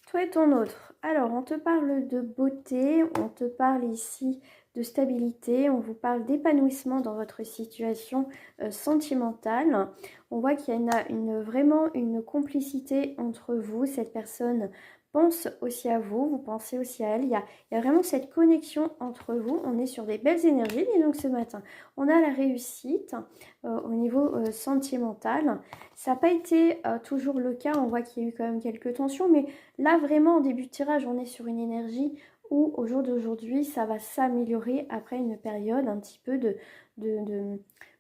Toi et ton autre. Alors, on te parle de beauté, on te parle ici de stabilité, on vous parle d'épanouissement dans votre situation sentimentale. On voit qu'il y a vraiment une complicité entre vous. Cette personne pense aussi à vous, vous pensez aussi à elle. Il y a vraiment cette connexion entre vous. On est sur des belles énergies. Et donc ce matin, on a la réussite au niveau sentimental. Ça n'a pas été toujours le cas. On voit qu'il y a eu quand même quelques tensions, mais là, vraiment, en début de tirage, on est sur une énergie où, au jour d'aujourd'hui, ça va s'améliorer après une période un petit peu de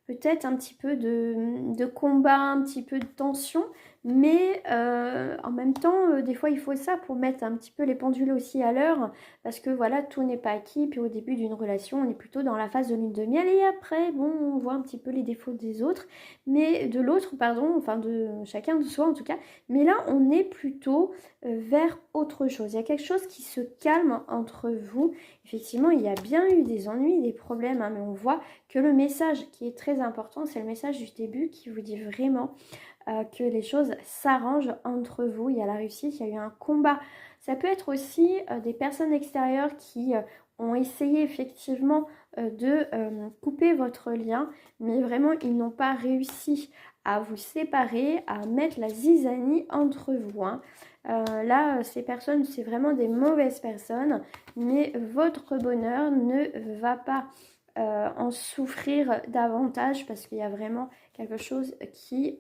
peut-être un petit peu de combat, un petit peu de tension, mais en même temps, des fois, il faut ça pour mettre un petit peu les pendules aussi à l'heure, parce que voilà, tout n'est pas acquis, puis au début d'une relation, on est plutôt dans la phase de lune de miel, et après, bon, on voit un petit peu les défauts des autres, mais de l'autre, pardon, enfin de chacun de soi en tout cas, mais là, on est plutôt vers autre chose. Il y a quelque chose qui se calme entre vous. Effectivement, il y a bien eu des ennuis, des problèmes, hein, mais on voit que le message qui est très important, c'est le message du début qui vous dit vraiment que les choses s'arrangent entre vous. Il y a la réussite, il y a eu un combat. Ça peut être aussi des personnes extérieures qui ont essayé effectivement de couper votre lien, mais vraiment ils n'ont pas réussi à vous séparer, à mettre la zizanie entre vous. Hein. Là, ces personnes, c'est vraiment des mauvaises personnes, mais votre bonheur ne va pas en souffrir davantage parce qu'il y a vraiment quelque chose qui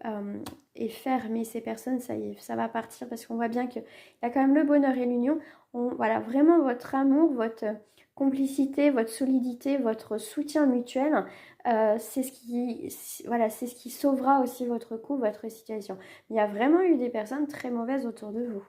est fermé. Ces personnes, ça y est, ça va partir parce qu'on voit bien qu'il y a quand même le bonheur et l'union. Voilà, vraiment votre amour, votre complicité, votre solidité, votre soutien mutuel, c'est voilà, c'est ce qui sauvera aussi votre couple, votre situation. Il y a vraiment eu des personnes très mauvaises autour de vous.